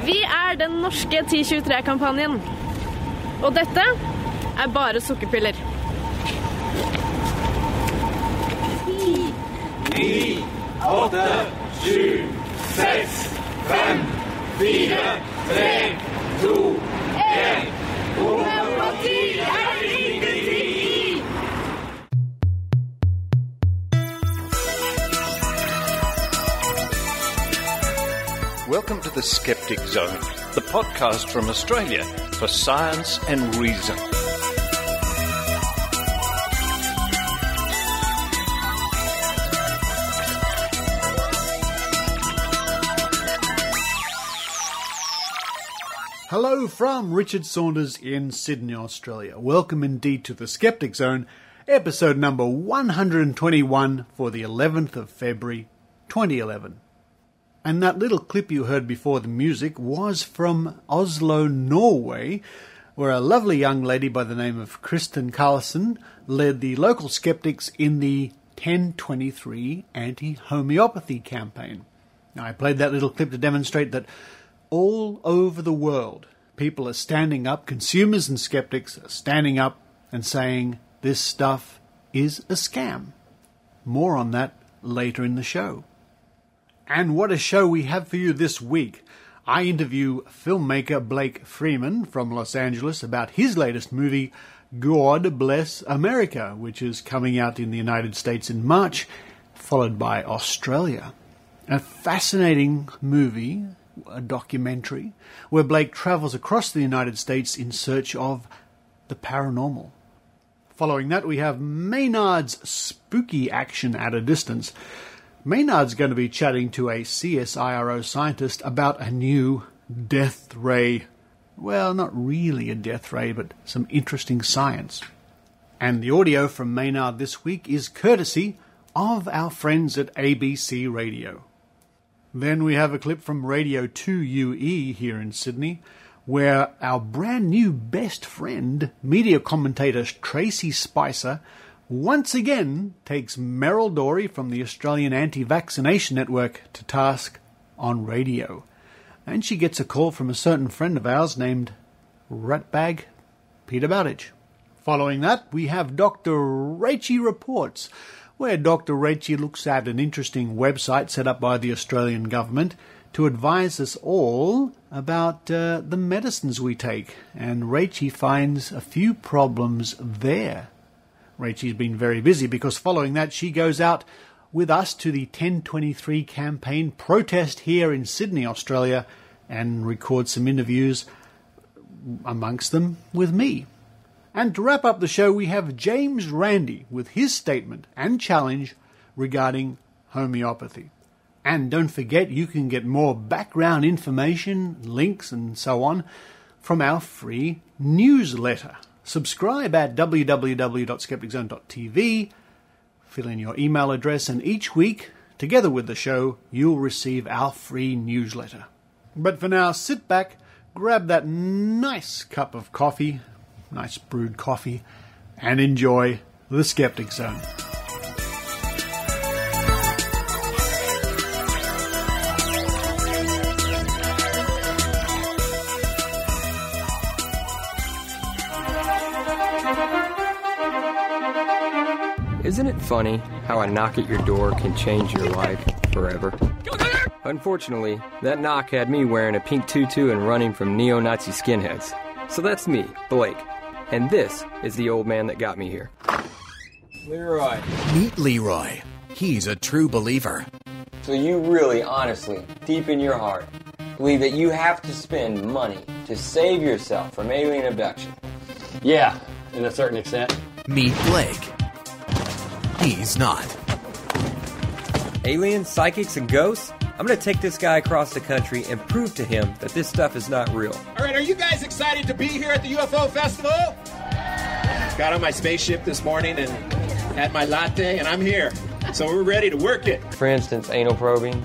Vi den norske 1023-kampanjen. Og dette bare sukkerpiller. 10, 9, 8, 7, 6, 5, 4, 3, 2, 1. Homeopati ingenting! Welcome to the Skeptic Zone, the podcast from Australia for science and reason. Hello from Richard Saunders in Sydney, Australia. Welcome indeed to the Skeptic Zone, episode number 121 for the 11th of February, 2011. And that little clip you heard before the music was from Oslo, Norway, where a lovely young lady by the name of Kristen Carlson led the local skeptics in the 1023 anti-homeopathy campaign. Now, I played that little clip to demonstrate that all over the world, people are standing up, consumers and skeptics are standing up and saying this stuff is a scam. More on that later in the show. And what a show we have for you this week. I interview filmmaker Blake Freeman from Los Angeles about his latest movie, Gawd Bless America, which is coming out in the United States in March, followed by Australia. A fascinating movie, a documentary, where Blake travels across the United States in search of the paranormal. Following that, we have Maynard's spooky action at a distance. Maynard's going to be chatting to a CSIRO scientist about a new death ray. Well, not really a death ray, but some interesting science. And the audio from Maynard this week is courtesy of our friends at A.B.C. Radio. Then we have a clip from Radio 2UE here in Sydney, where our brand new best friend, media commentator Tracey Spicer, once again takes Meryl Dorey from the Australian Anti-Vaccination Network to task on radio. And she gets a call from a certain friend of ours named Ratbag Peter Bowditch. Following that, we have Dr. Rachie Reports, where Dr. Rachie looks at an interesting website set up by the Australian government to advise us all about the medicines we take. And Rachie finds a few problems there. Rachie's been very busy because following that she goes out with us to the 1023 campaign protest here in Sydney, Australia, and records some interviews, amongst them with me. And to wrap up the show, we have James Randi with his statement and challenge regarding homeopathy. And don't forget, you can get more background information, links and so on from our free newsletter. Subscribe at www.skepticzone.tv, fill in your email address, and each week, together with the show, you'll receive our free newsletter. But for now, sit back, grab that nice cup of coffee, nice brewed coffee, and enjoy the Skeptic Zone. Isn't it funny how a knock at your door can change your life forever? Unfortunately, that knock had me wearing a pink tutu and running from neo-Nazi skinheads. So that's me, Blake, and this is the old man that got me here. Leroy. Meet Leroy. He's a true believer. So you really, honestly, deep in your heart, believe that you have to spend money to save yourself from alien abduction? Yeah, in a certain extent. Meet Blake. He's not. Aliens, psychics, and ghosts? I'm going to take this guy across the country and prove to him that this stuff is not real. All right, are you guys excited to be here at the UFO Festival? Got on my spaceship this morning and had my latte, and I'm here. So we're ready to work it. For instance, anal probing.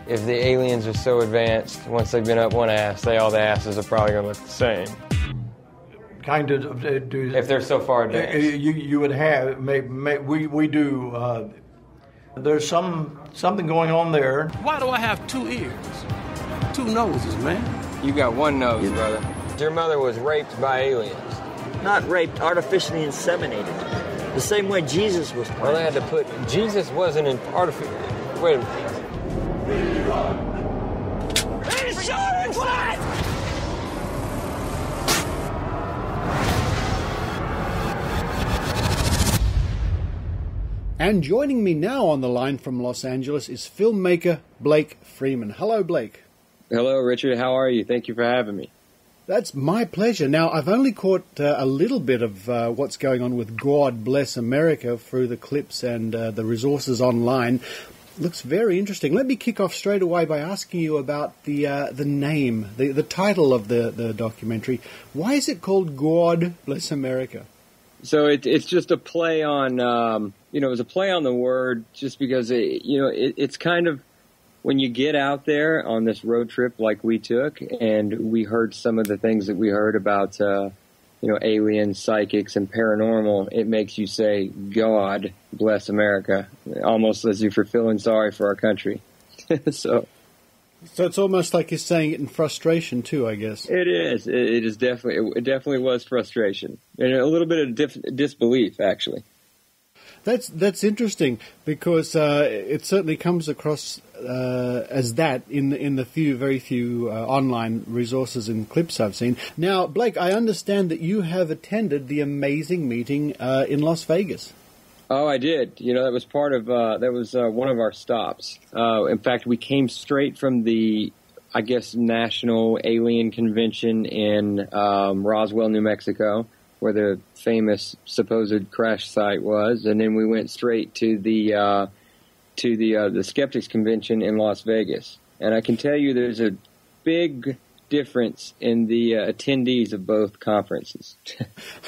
If the aliens are so advanced, once they've been up one ass, all the asses are probably going to look the same. Kind of do. If they're so far advanced. You would have, we do, there's something going on there. Why do I have two ears? Two noses, man. You got one nose, brother. Your mother was raped by aliens. Not raped, artificially inseminated. The same way Jesus was Well, they had to put... Jesus wasn't in artificial... Wait a minute. Insurance! What? And joining me now on the line from Los Angeles is filmmaker Blake Freeman. Hello, Blake. Hello, Richard. How are you? Thank you for having me. That's my pleasure. Now, I've only caught a little bit of what's going on with Gawd Bless America through the clips and the resources online. Looks very interesting. Let me kick off straight away by asking you about the name, the title of the documentary. Why is it called Gawd Bless America? So it's just a play on, it was a play on the word just because, it's kind of, when you get out there on this road trip like we took and we heard some of the things that we heard about, aliens, psychics, and paranormal, it makes you say, God bless America, almost as if you're feeling sorry for our country. So it's almost like you're saying it in frustration too, I guess. It is. It definitely was frustration and a little bit of disbelief, actually. That's interesting because it certainly comes across as that in the very few online resources and clips I've seen. Now, Blake, I understand that you have attended the amazing meeting in Las Vegas. Oh, I did. That was part of one of our stops. In fact, we came straight from the, National Alien Convention in Roswell, New Mexico, where the famous supposed crash site was, and then we went straight to the Skeptics Convention in Las Vegas. And I can tell you there's a big difference in the attendees of both conferences.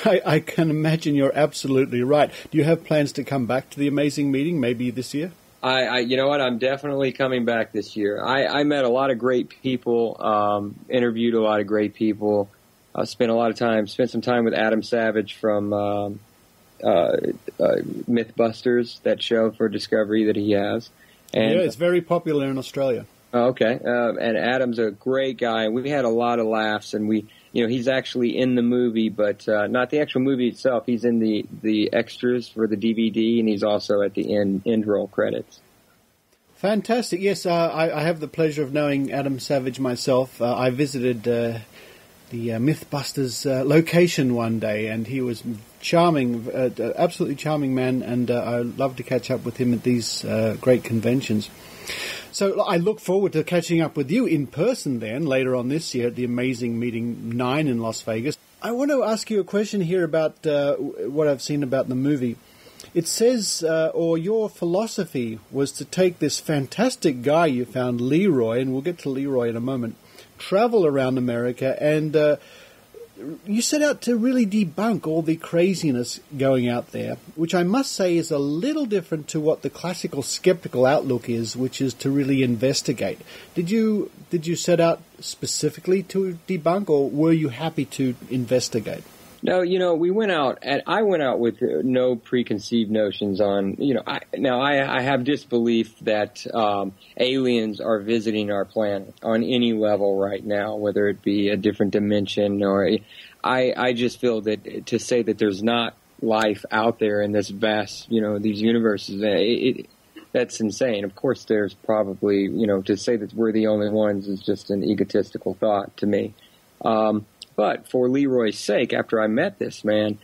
I can imagine you're absolutely right. Do you have plans to come back to the amazing meeting maybe this year? You know what? I'm definitely coming back this year. I met a lot of great people, interviewed a lot of great people. Spent some time with Adam Savage from Mythbusters, that show for Discovery that he has. And, it's very popular in Australia. Okay. And Adam's a great guy. We had a lot of laughs, and he's actually in the movie, but not the actual movie itself. He's in the extras for the DVD, and he's also at the end roll credits. Fantastic. Yes, I have the pleasure of knowing Adam Savage myself. I visited the Mythbusters location one day, and he was charming, absolutely charming man, and I love to catch up with him at these great conventions. So I look forward to catching up with you in person then later on this year at the amazing Meeting 9 in Las Vegas. I want to ask you a question here about what I've seen about the movie. It says, or your philosophy was to take this fantastic guy you found, Leroy, and we'll get to Leroy in a moment, travel around America, and you set out to really debunk all the craziness going out there, which I must say is a little different to what the classical skeptical outlook is, which is to really investigate. Did you set out specifically to debunk, or were you happy to investigate? No, we went out, and I went out with no preconceived notions on, I have disbelief that aliens are visiting our planet on any level right now, whether it be a different dimension or, I just feel that to say that there's not life out there in this vast, these universes, that's insane. Of course there's probably, to say that we're the only ones is just an egotistical thought to me. But for Leroy's sake, after I met this man,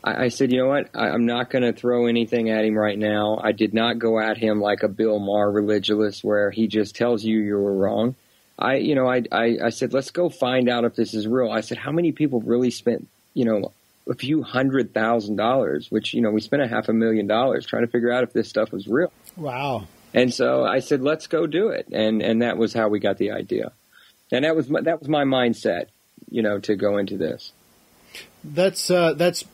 I said, you know what, I'm not going to throw anything at him right now. I did not go at him like a Bill Maher religulous where he just tells you were wrong. I said, let's go find out if this is real. I said, how many people really spent, a few $100,000, which, we spent $500,000 trying to figure out if this stuff was real. Wow. And so I said, let's go do it. And that was how we got the idea. And that was my mindset, to go into this. That's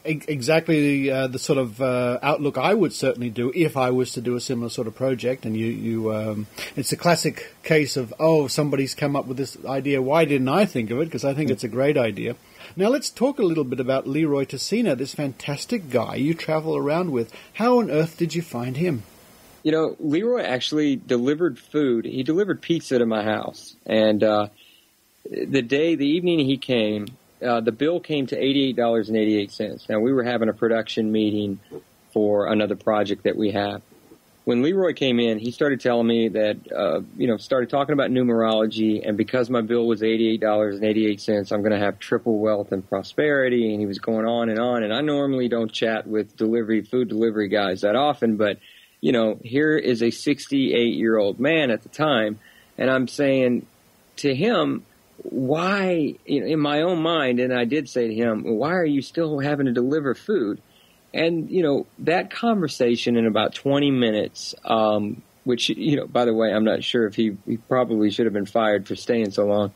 exactly the sort of outlook I would certainly do if I was to do a similar sort of project. And it's a classic case of, somebody's come up with this idea. Why didn't I think of it? Because I think it's a great idea. Now let's talk a little bit about Leroy Tessina, this fantastic guy you travel around with. How on earth did you find him? Leroy actually delivered food. He delivered pizza to my house, and the evening he came, the bill came to $88.88. Now, we were having a production meeting for another project that we have. When Leroy came in, he started telling me that, started talking about numerology, and because my bill was $88.88, I'm going to have triple wealth and prosperity, and he was going on, and I normally don't chat with food delivery guys that often, but, here is a 68-year-old man at the time, and I'm saying to him, why, in my own mind, and I did say to him, why are you still having to deliver food? And, that conversation in about 20 minutes, which, by the way, I'm not sure if he probably should have been fired for staying so long.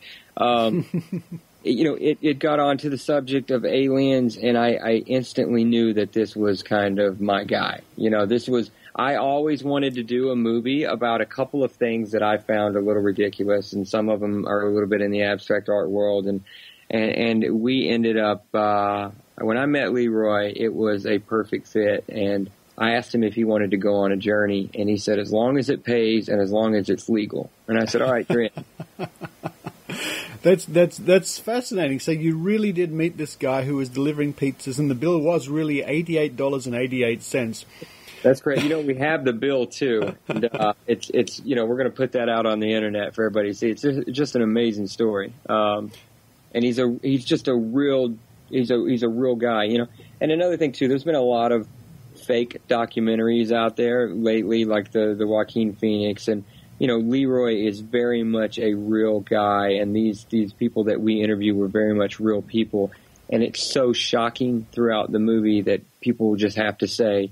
It got onto the subject of aliens, and I instantly knew that this was kind of my guy. I always wanted to do a movie about a couple of things that I found a little ridiculous, and some of them are a little bit in the abstract art world. And we ended up, when I met Leroy, it was a perfect fit. And I asked him if he wanted to go on a journey, and he said, as long as it pays and as long as it's legal. And I said, all right, great. That's fascinating. So you really did meet this guy who was delivering pizzas, and the bill was really $88.88. That's great. We have the bill too. And, it's we're going to put that out on the internet for everybody to see. It's just an amazing story. And he's just a real guy, And another thing too, there's been a lot of fake documentaries out there lately, like the Joaquin Phoenix, and Leroy is very much a real guy, and these people that we interview were very much real people, and it's so shocking throughout the movie that people just have to say,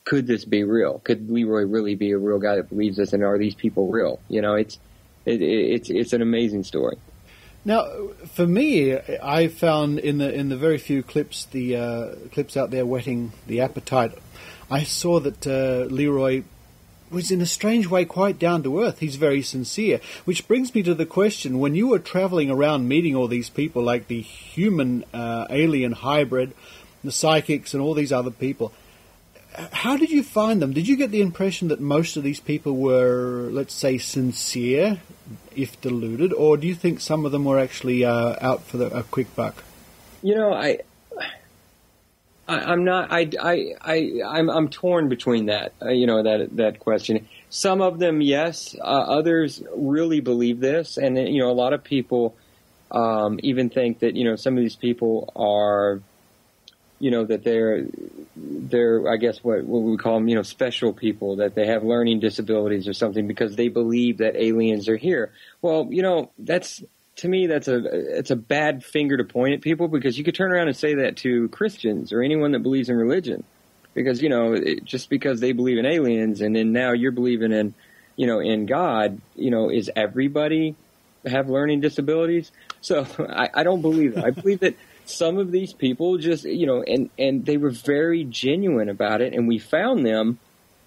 could this be real? Could Leroy really be a real guy that believes this, and are these people real? It's an amazing story. Now, for me, I found in the very few clips, the clips out there whetting the appetite, I saw that Leroy was in a strange way quite down to earth. He's very sincere, which brings me to the question, when you were traveling around meeting all these people, like the human alien hybrid, the psychics and all these other people, how did you find them? Did you get the impression that most of these people were, let's say, sincere, if deluded, or do you think some of them were actually out for a quick buck? I'm torn between that. That question. Some of them, yes. Others really believe this, and a lot of people even think that some of these people are. That they're, I guess, what we call them, special people, that they have learning disabilities or something because they believe that aliens are here. Well, to me, it's a bad finger to point at people, because you could turn around and say that to Christians or anyone that believes in religion, because, just because they believe in aliens and then now you're believing in, in God, is everybody have learning disabilities? So I don't believe that. I believe that some of these people just, and they were very genuine about it. And we found them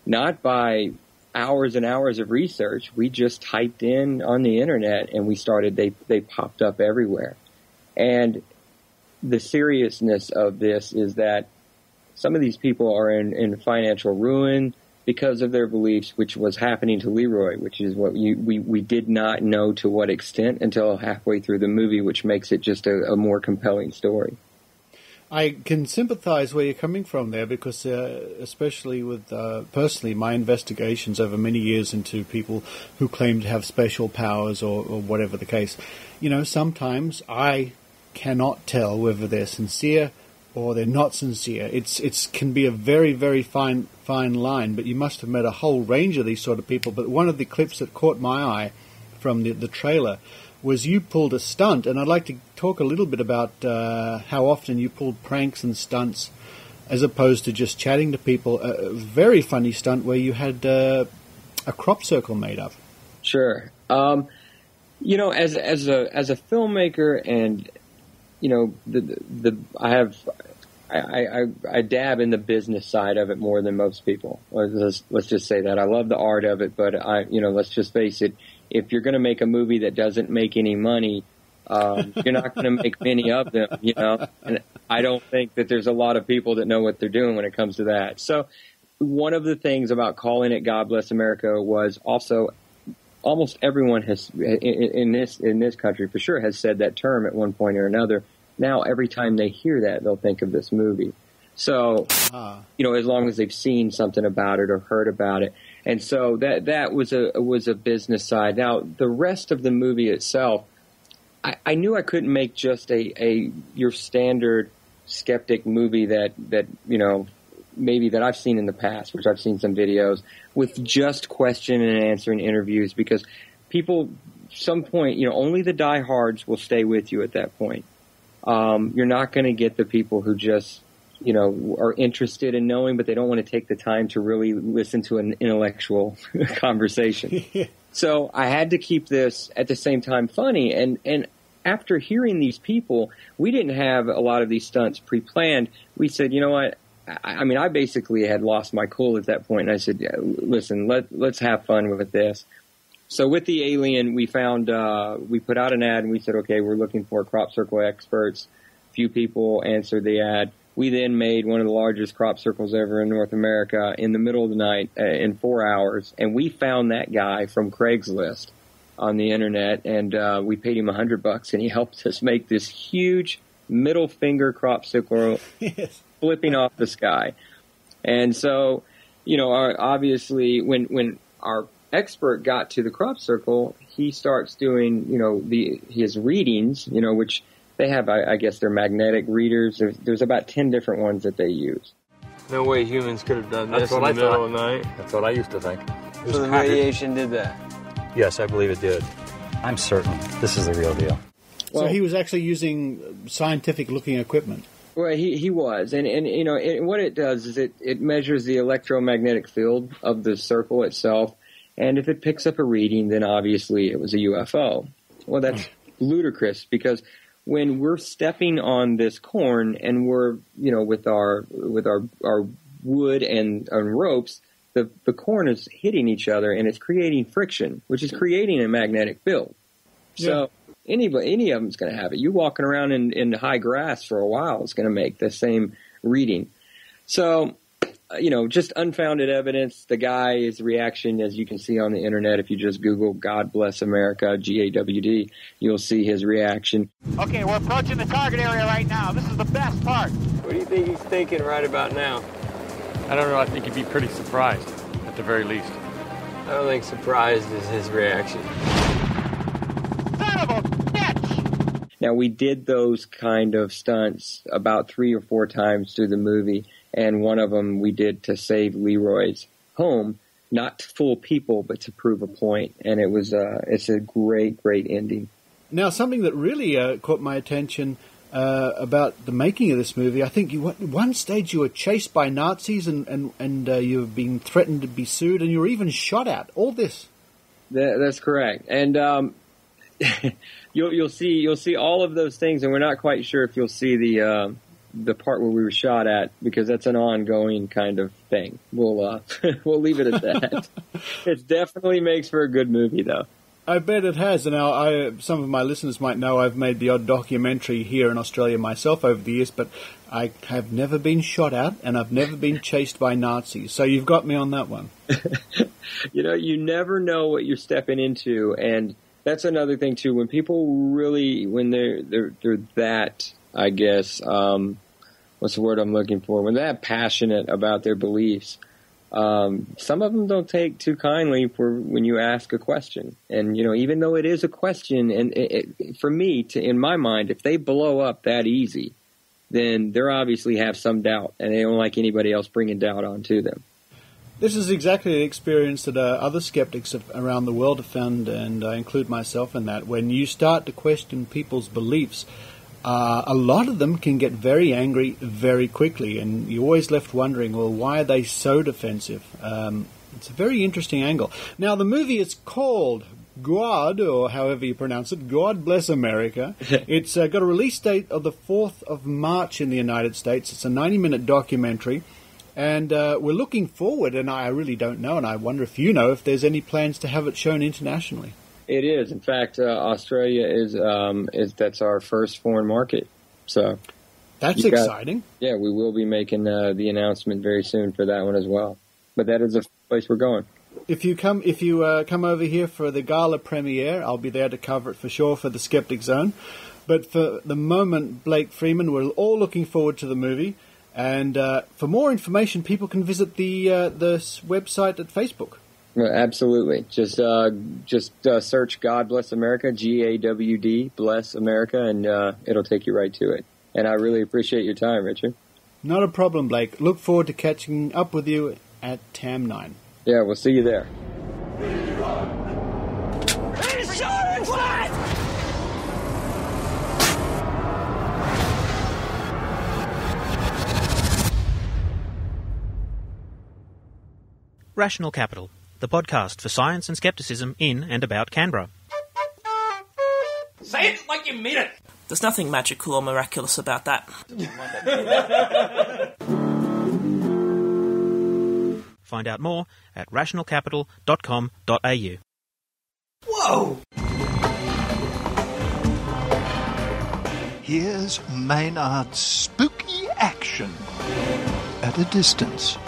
not by hours and hours of research. We just typed in on the internet and they popped up everywhere. And the seriousness of this is that some of these people are in financial ruin because of their beliefs, which was happening to Leroy, which is what we did not know to what extent until halfway through the movie, which makes it just a more compelling story. I can sympathize where you're coming from there, because especially with personally my investigations over many years into people who claim to have special powers or whatever the case, sometimes I cannot tell whether they're sincere or they're not sincere. It can be a very, very fine line, but you must have met a whole range of these sort of people. But one of the clips that caught my eye from the trailer was you pulled a stunt, and I'd like to talk a little bit about how often you pulled pranks and stunts as opposed to just chatting to people. A very funny stunt where you had a crop circle made up. Sure. As a filmmaker, and I dab in the business side of it more than most people. Let's just say that. I love the art of it, but let's just face it. If you're going to make a movie that doesn't make any money, you're not going to make many of them, And I don't think that there's a lot of people that know what they're doing when it comes to that. So one of the things about calling it Gawd Bless America was also almost everyone has in this country for sure has said that term at one point or another. Now, every time they hear that, they'll think of this movie. So, as long as they've seen something about it or heard about it. And so that was a business side. Now, the rest of the movie itself, I knew I couldn't make just your standard skeptic movie that maybe that I've seen in the past, which I've seen some videos, with just question and answering interviews, because people, some point, only the diehards will stay with you at that point. You're not going to get the people who just, are interested in knowing, but they don't want to take the time to really listen to an intellectual conversation. So I had to keep this at the same time funny. And after hearing these people, we didn't have a lot of these stunts pre-planned. We said, you know what? I basically had lost my cool at that point. And I said, listen, let's have fun with this. So with the alien, we found, we put out an ad and we said, okay, we're looking for crop circle experts. A few people answered the ad. We then made one of the largest crop circles ever in North America in the middle of the night in 4 hours. And we found that guy from Craigslist on the internet, and we paid him $100, and he helped us make this huge middle finger crop circle flipping off the sky. And so, obviously when our expert got to the crop circle, he starts doing, his readings, which they have, I guess, they're magnetic readers. There's about 10 different ones that they use. No way humans could have done this in the middle of the night. That's what I used to think. So the radiation did that? Yes, I believe it did. I'm certain this is the real deal. So he was actually using scientific-looking equipment. Well, he was. And what it does is it measures the electromagnetic field of the circle itself. And if it picks up a reading, then obviously it was a UFO. Well, that's ludicrous, because when we're stepping on this corn and we're, with our wood and ropes, the corn is hitting each other and it's creating friction, which is creating a magnetic field. So any of them is going to have it. You walking around in high grass for a while is going to make the same reading. So, just unfounded evidence. The guy's reaction, as you can see on the internet, if you just Google Gawd Bless America, GAWD, you'll see his reaction. Okay, we're approaching the target area right now. This is the best part. What do you think he's thinking right about now? I don't know. I think he'd be pretty surprised, at the very least. I don't think surprised is his reaction. Son of a bitch! Now, we did those kind of stunts about 3 or 4 times through the movie. And one of them we did to save Leroy's home, not to fool people, but to prove a point. And it was it's a great, great ending. Now, something that really caught my attention about the making of this movie, I think at one stage you were chased by Nazis and you were being threatened to be sued, and you were even shot at. All this. That's correct. And you'll see all of those things, and we're not quite sure if you'll see the part where we were shot at, because that's an ongoing kind of thing. We'll leave it at that. It definitely makes for a good movie, though. I bet it has. And now some of my listeners might know I've made the odd documentary here in Australia myself over the years, but I have never been shot at, and I've never been chased by Nazis. So you've got me on that one. You never know what you're stepping into, and that's another thing too. When people really, when they're that, I guess, what's the word I'm looking for? When they're that passionate about their beliefs, some of them don't take too kindly when you ask a question. And, even though it is a question, and for me, in my mind, if they blow up that easy, then they obviously have some doubt, and they don't like anybody else bringing doubt onto them. This is exactly the experience that other skeptics around the world have found, and I include myself in that. When you start to question people's beliefs, a lot of them can get very angry very quickly, and you're always left wondering, well, why are they so defensive? It's a very interesting angle. Now, the movie is called Gawd, or however you pronounce it, Gawd Bless America. It's got a release date of the 4th of March in the United States. It's a 90-minute documentary, and we're looking forward, and I really don't know, and I wonder if you know if there's any plans to have it shown internationally. It is. In fact, Australia is that's our first foreign market. So that's exciting. We will be making the announcement very soon for that one as well. But that is the place we're going. If you come over here for the gala premiere, I'll be there to cover it for sure for the Skeptic Zone. But for the moment, Blake Freeman, we're all looking forward to the movie. And for more information, people can visit the website at Facebook. Absolutely. Just search Gawd Bless America, Gawd Bless America, and it'll take you right to it. And I really appreciate your time, Richard. Not a problem, Blake. Look forward to catching up with you at TAM 9. Yeah, we'll see you there. Rational Capital, the podcast for science and skepticism in and about Canberra. Say it like you mean it! There's nothing magical or miraculous about that. Find out more at rationalcapital.com.au. Whoa! Here's Maynard's spooky action at a distance.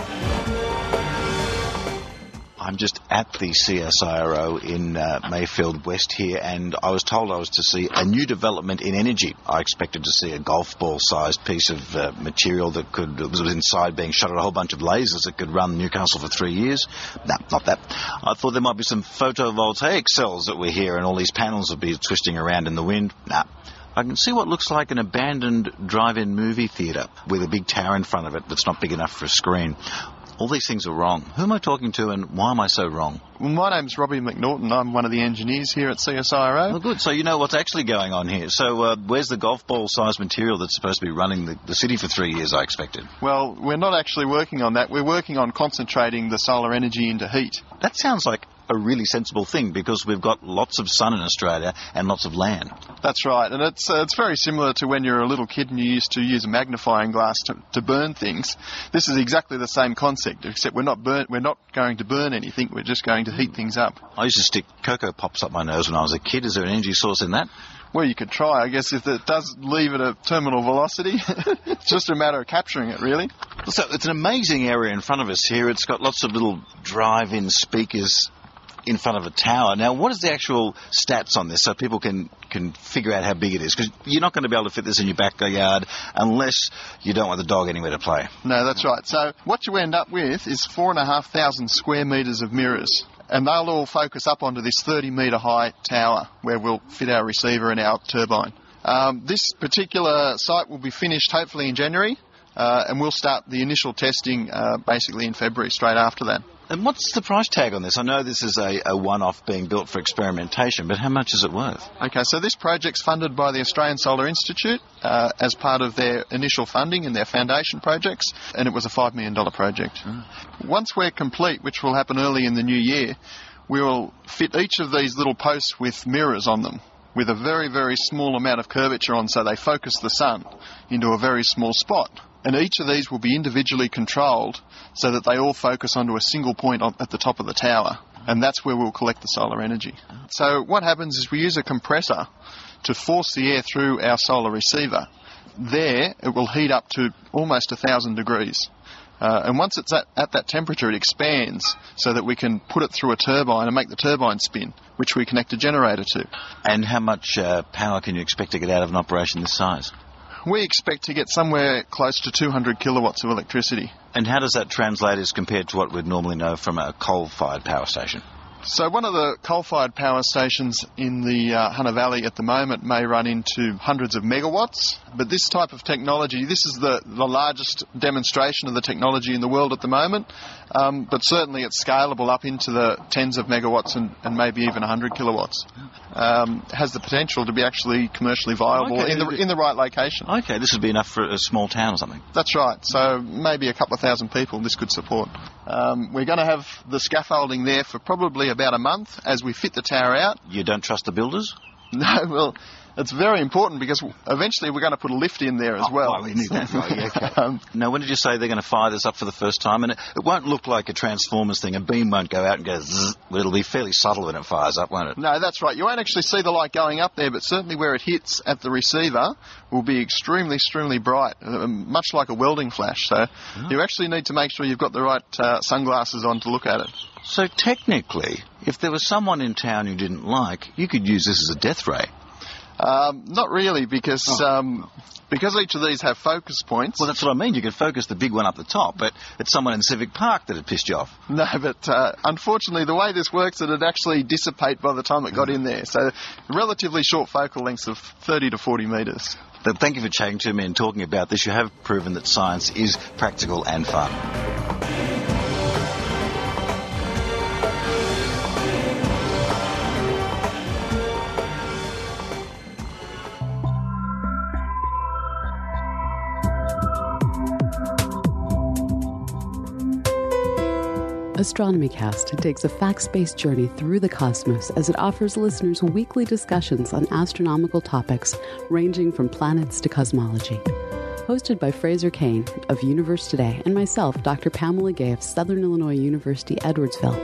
I'm just at the CSIRO in Mayfield West here, and I was told I was to see a new development in energy. I expected to see a golf ball-sized piece of material that was inside being shot at a whole bunch of lasers that could run Newcastle for 3 years. No, not that. I thought there might be some photovoltaic cells that were here and all these panels would be twisting around in the wind. Nah. I can see what looks like an abandoned drive-in movie theatre with a big tower in front of it that's not big enough for a screen. All these things are wrong. Who am I talking to and why am I so wrong? Well, my name's Robbie McNaughton. I'm one of the engineers here at CSIRO. Well, good. So you know what's actually going on here. So where's the golf ball-sized material that's supposed to be running the city for 3 years, I expected? Well, we're not actually working on that. We're working on concentrating the solar energy into heat. That sounds like a really sensible thing because we've got lots of sun in Australia and lots of land. That's right, and it's very similar to when you're a little kid and you used to use a magnifying glass to burn things. This is exactly the same concept, except we're not going to burn anything, we're just going to heat things up. I used to stick Cocoa Pops up my nose when I was a kid. Is there an energy source in that? Well, you could try. I guess if it does leave at a terminal velocity, it's just a matter of capturing it, really. So it's an amazing area in front of us here. It's got lots of little drive-in speakers in front of a tower. Now, what is the actual stats on this so people can figure out how big it is? Because you're not going to be able to fit this in your backyard unless you don't want the dog anywhere to play. No, that's right. So what you end up with is 4,500 square metres of mirrors. And they'll all focus up onto this 30-metre high tower where we'll fit our receiver and our turbine. This particular site will be finished hopefully in January, and we'll start the initial testing basically in February, straight after that. And what's the price tag on this? I know this is a one-off being built for experimentation, but how much is it worth? Okay, so this project's funded by the Australian Solar Institute as part of their initial funding in their foundation projects, and it was a $5 million project. Once we're complete, which will happen early in the new year, we will fit each of these little posts with mirrors on them, with a very, very small amount of curvature on, so they focus the sun into a very small spot. And each of these will be individually controlled so that they all focus onto a single point at the top of the tower. And that's where we'll collect the solar energy. So what happens is we use a compressor to force the air through our solar receiver. There, it will heat up to almost 1,000 degrees. And once it's at that temperature, it expands so that we can put it through a turbine and make the turbine spin, which we connect a generator to. And how much power can you expect to get out of an operation this size? We expect to get somewhere close to 200 kilowatts of electricity. And how does that translate as compared to what we'd normally know from a coal-fired power station? So one of the coal-fired power stations in the Hunter Valley at the moment may run into hundreds of megawatts, but this type of technology, this is the largest demonstration of the technology in the world at the moment, but certainly it's scalable up into the tens of megawatts and maybe even 100 kilowatts. Has the potential to be actually commercially viable in the right location. Okay, this would be enough for a small town or something. That's right, so maybe a couple of thousand people this could support. We're going to have the scaffolding there for probably about a month as we fit the tower out. You don't trust the builders? No, well, It's very important because eventually we're going to put a lift in there as well. Oh, we need that, right? Yeah, okay. Now, when did you say they're going to fire this up for the first time? And it won't look like a Transformers thing. A beam won't go out and go zzz. It'll be fairly subtle when it fires up, won't it? No, that's right. You won't actually see the light going up there, but certainly where it hits at the receiver will be extremely, extremely bright, much like a welding flash. So you actually need to make sure you've got the right sunglasses on to look at it. So technically, if there was someone in town you didn't like, you could use this as a death ray. Not really, because each of these have focus points. Well, that's what I mean. You could focus the big one up the top, but it's someone in Civic Park that had pissed you off. No, but unfortunately, the way this works, it'd actually dissipate by the time it got in there. So relatively short focal lengths of 30 to 40 metres. But thank you for chatting to me and talking about this. You have proven that science is practical and fun. AstronomyCast takes a facts-based journey through the cosmos as it offers listeners weekly discussions on astronomical topics ranging from planets to cosmology. Hosted by Fraser Kane of Universe Today and myself, Dr. Pamela Gay of Southern Illinois University, Edwardsville,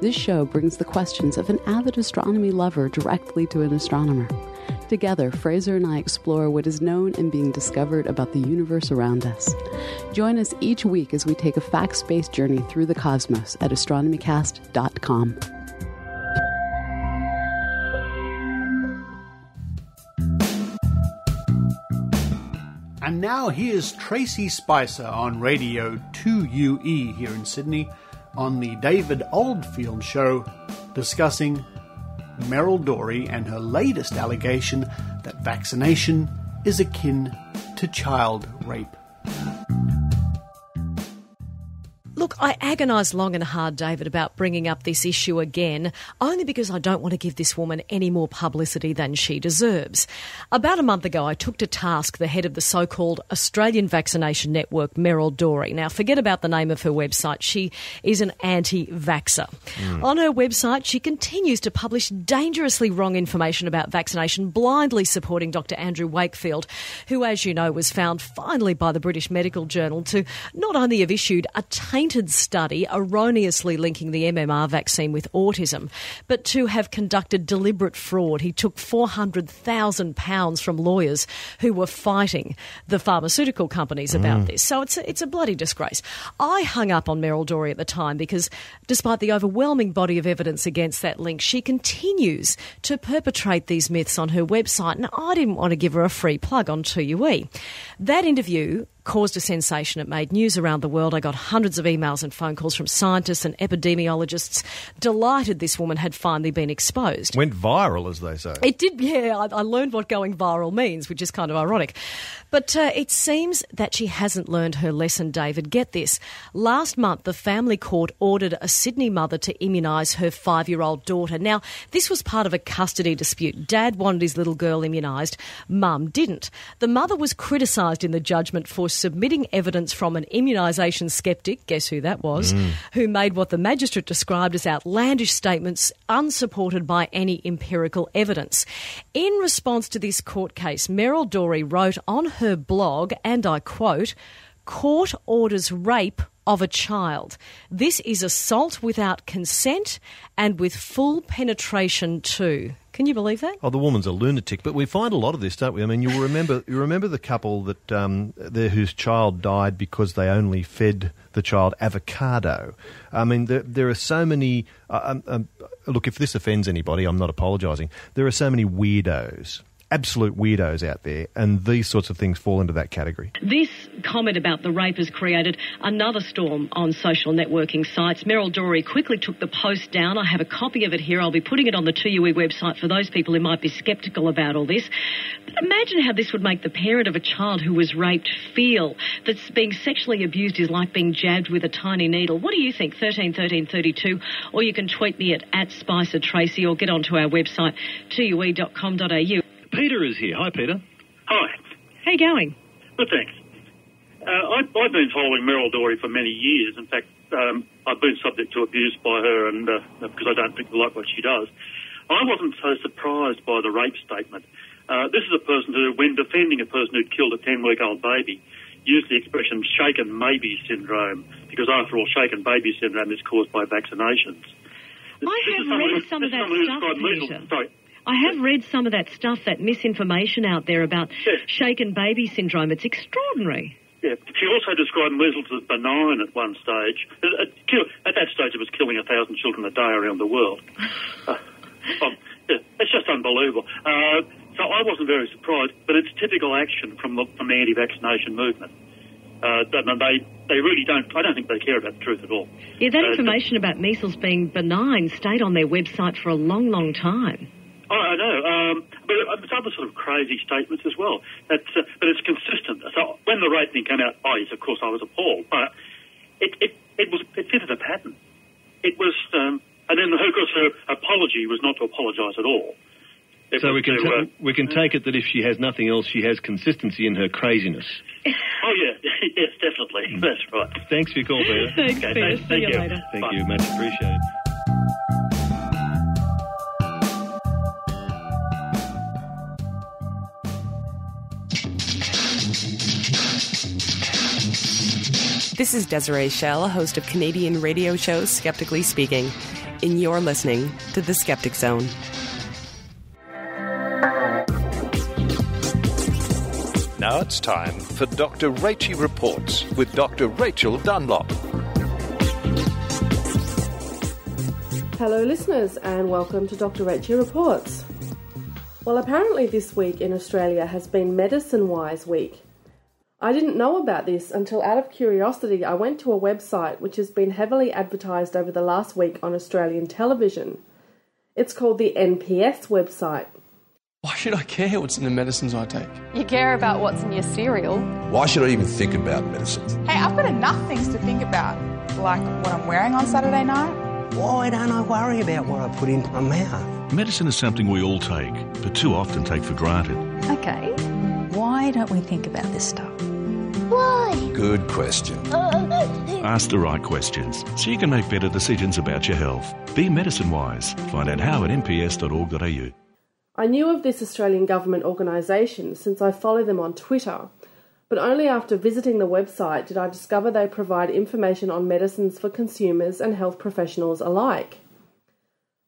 this show brings the questions of an avid astronomy lover directly to an astronomer. Together, Fraser and I explore what is known and being discovered about the universe around us. Join us each week as we take a facts-based journey through the cosmos at astronomycast.com. And now here's Tracey Spicer on Radio 2UE here in Sydney on the David Oldfield Show, discussing Meryl Dorey and her latest allegation that vaccination is akin to child rape. Look, I agonised long and hard, David, about bringing up this issue again, only because I don't want to give this woman any more publicity than she deserves. About a month ago, I took to task the head of the so-called Australian Vaccination Network, Meryl Dorey. Now, forget about the name of her website. She is an anti-vaxxer. On her website, she continues to publish dangerously wrong information about vaccination, blindly supporting Dr. Andrew Wakefield, who, as you know, was found finally by the British Medical Journal to not only have issued a tainted study erroneously linking the MMR vaccine with autism, but to have conducted deliberate fraud. He took £400,000 from lawyers who were fighting the pharmaceutical companies about this. So it's a bloody disgrace. I hung up on Meryl Dorey at the time because despite the overwhelming body of evidence against that link, she continues to perpetrate these myths on her website, and I didn't want to give her a free plug on 2UE. That interview caused a sensation. It made news around the world. I got hundreds of emails and phone calls from scientists and epidemiologists delighted this woman had finally been exposed. Went viral, as they say. It did, yeah. I learned what going viral means, which is kind of ironic. But it seems that she hasn't learned her lesson, David. Get this. Last month, the family court ordered a Sydney mother to immunise her 5-year-old daughter. Now, this was part of a custody dispute. Dad wanted his little girl immunised. Mum didn't. The mother was criticised in the judgment for submitting evidence from an immunisation skeptic, guess who that was, who made what the magistrate described as outlandish statements unsupported by any empirical evidence. In response to this court case, Meryl Dorey wrote on her blog, and I quote, "Court orders rape of a child. This is assault without consent and with full penetration too." Can you believe that? Oh, the woman's a lunatic. But we find a lot of this, don't we? I mean, you remember the couple that whose child died because they only fed the child avocado. I mean, there are so many. Look, if this offends anybody, I'm not apologising. There are so many weirdos. Absolute weirdos out there, and these sorts of things fall into that category. This comment about the rape has created another storm on social networking sites. Meryl Dorey quickly took the post down. I have a copy of it here. I'll be putting it on the 2UE website for those people who might be sceptical about all this. But imagine how this would make the parent of a child who was raped feel that being sexually abused is like being jabbed with a tiny needle. What do you think? 131332, or you can tweet me at Spicer Tracey, or get onto our website, 2ue.com.au. Peter is here. Hi, Peter. Hi. How you going? Good, thanks. I've been following Meryl Dorey for many years. In fact, I've been subject to abuse by her, and because I don't think I like what she does. I wasn't so surprised by the rape statement. This is a person who, when defending a person who'd killed a 10-week-old baby, used the expression shaken maybe syndrome, because after all, shaken baby syndrome is caused by vaccinations. I have read some of that stuff, Peter. I have read some of that stuff, that misinformation out there about shaken baby syndrome. It's extraordinary. Yeah. She also described measles as benign at one stage. At that stage, it was killing 1,000 children a day around the world. It's just unbelievable. So I wasn't very surprised, but it's typical action from the anti-vaccination movement. They really don't. I don't think they care about the truth at all. Yeah, that information about measles being benign stayed on their website for a long, long time. Oh, I know, but it's other sort of crazy statements as well. But it's consistent. So when the rape thing came out, yes, of course I was appalled, but it fitted a pattern. It was, and then of course her apology was not to apologise at all. So we can take it that if she has nothing else, she has consistency in her craziness. Oh yeah, yes, definitely. That's right. Thanks for your call, Peter. Thanks, Peter. See you later. Thank you, much appreciated. This is Desiree Schell, host of Canadian radio show Skeptically Speaking, and you're listening to The Skeptic Zone. Now it's time for Dr. Rachie Reports with Dr. Rachael Dunlop. Hello listeners and welcome to Dr. Rachie Reports. Well, apparently this week in Australia has been Medicine-Wise Week. I didn't know about this until, out of curiosity, I went to a website which has been heavily advertised over the last week on Australian television. It's called the NPS website. Why should I care what's in the medicines I take? You care about what's in your cereal. Why should I even think about medicine? Hey, I've got enough things to think about, like what I'm wearing on Saturday night. Why don't I worry about what I put into my mouth? Medicine is something we all take, but too often take for granted. Okay, why don't we think about this stuff? Why? Good question. Ask the right questions so you can make better decisions about your health. Be medicine-wise. Find out how at nbs.org.au. I knew of this Australian government organisation since I follow them on Twitter, but only after visiting the website did I discover they provide information on medicines for consumers and health professionals alike.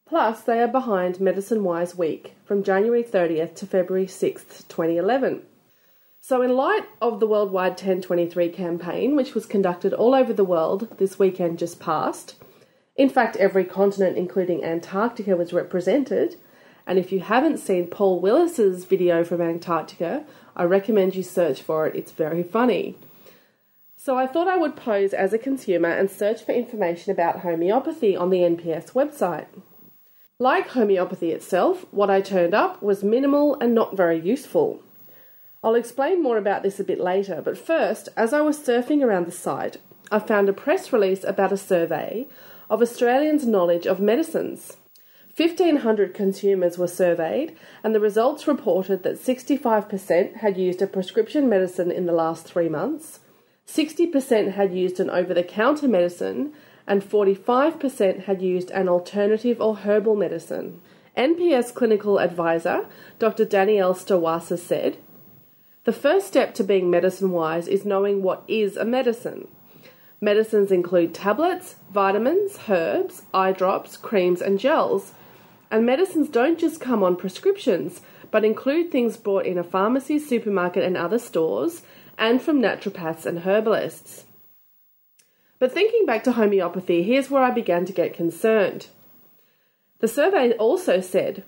Plus, they are behind Medicine-Wise Week from January 30th to February 6th, 2011. So in light of the worldwide 1023 campaign, which was conducted all over the world this weekend just past, in fact every continent including Antarctica was represented, and if you haven't seen Paul Willis's video from Antarctica, I recommend you search for it, it's very funny. So I thought I would pose as a consumer and search for information about homeopathy on the NPS website. Like homeopathy itself, what I turned up was minimal and not very useful. I'll explain more about this a bit later, but first, as I was surfing around the site, I found a press release about a survey of Australians' knowledge of medicines. 1,500 consumers were surveyed, and the results reported that 65% had used a prescription medicine in the last 3 months, 60% had used an over-the-counter medicine, and 45% had used an alternative or herbal medicine. NPS Clinical Advisor Dr. Danielle Stawasa said, "The first step to being medicine-wise is knowing what is a medicine. Medicines include tablets, vitamins, herbs, eye drops, creams and gels. And medicines don't just come on prescriptions, but include things bought in a pharmacy, supermarket and other stores, and from naturopaths and herbalists." But thinking back to homeopathy, here's where I began to get concerned. The survey also said,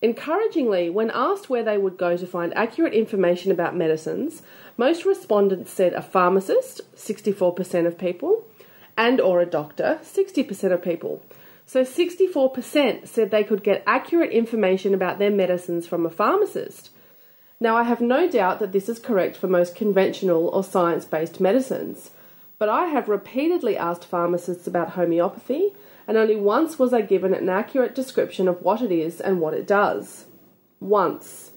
encouragingly, when asked where they would go to find accurate information about medicines, most respondents said a pharmacist, 64% of people, and or a doctor, 60% of people. So 64% said they could get accurate information about their medicines from a pharmacist. Now, I have no doubt that this is correct for most conventional or science-based medicines, but I have repeatedly asked pharmacists about homeopathy, and only once was I given an accurate description of what it is and what it does. Once.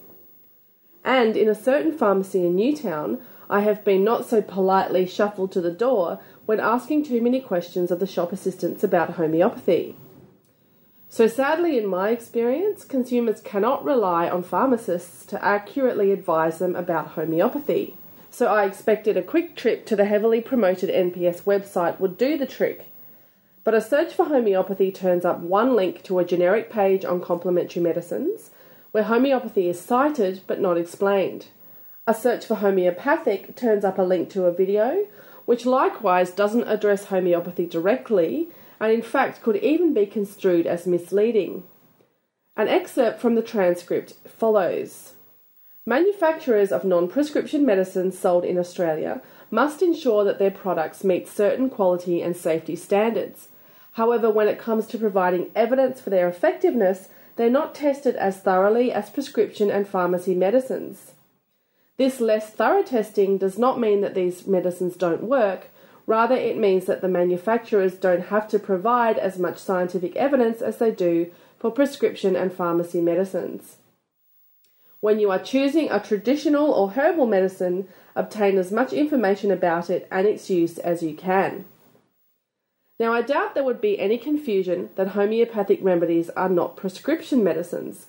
And in a certain pharmacy in Newtown, I have been not so politely shuffled to the door when asking too many questions of the shop assistants about homeopathy. So sadly, in my experience, consumers cannot rely on pharmacists to accurately advise them about homeopathy. So I expected a quick trip to the heavily promoted NPS website would do the trick. But a search for homeopathy turns up one link to a generic page on complementary medicines, where homeopathy is cited but not explained. A search for homeopathic turns up a link to a video, which likewise doesn't address homeopathy directly, and in fact could even be construed as misleading. An excerpt from the transcript follows. Manufacturers of non-prescription medicines sold in Australia must ensure that their products meet certain quality and safety standards. However, when it comes to providing evidence for their effectiveness, they're not tested as thoroughly as prescription and pharmacy medicines. This less thorough testing does not mean that these medicines don't work, rather it means that the manufacturers don't have to provide as much scientific evidence as they do for prescription and pharmacy medicines. When you are choosing a traditional or herbal medicine, obtain as much information about it and its use as you can. Now, I doubt there would be any confusion that homeopathic remedies are not prescription medicines,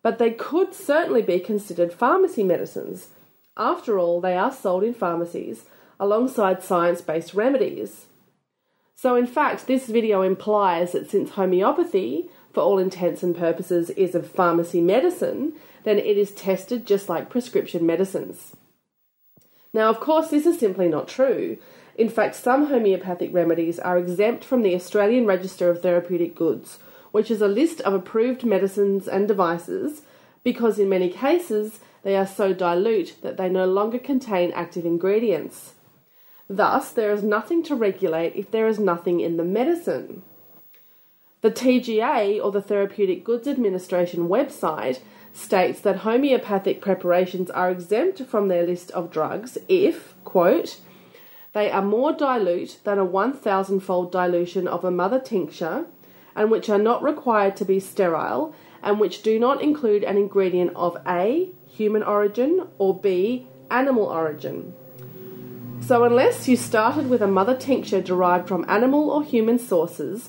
but they could certainly be considered pharmacy medicines. After all, they are sold in pharmacies alongside science-based remedies. So in fact, this video implies that since homeopathy, for all intents and purposes, is a pharmacy medicine, then it is tested just like prescription medicines. Now, of course, this is simply not true. In fact, some homeopathic remedies are exempt from the Australian Register of Therapeutic Goods, which is a list of approved medicines and devices, because in many cases they are so dilute that they no longer contain active ingredients. Thus, there is nothing to regulate if there is nothing in the medicine. The TGA, or the Therapeutic Goods Administration website, states that homeopathic preparations are exempt from their list of drugs if, quote, they are more dilute than a 1,000-fold dilution of a mother tincture, and which are not required to be sterile, and which do not include an ingredient of A, human origin, or B, animal origin. So unless you started with a mother tincture derived from animal or human sources,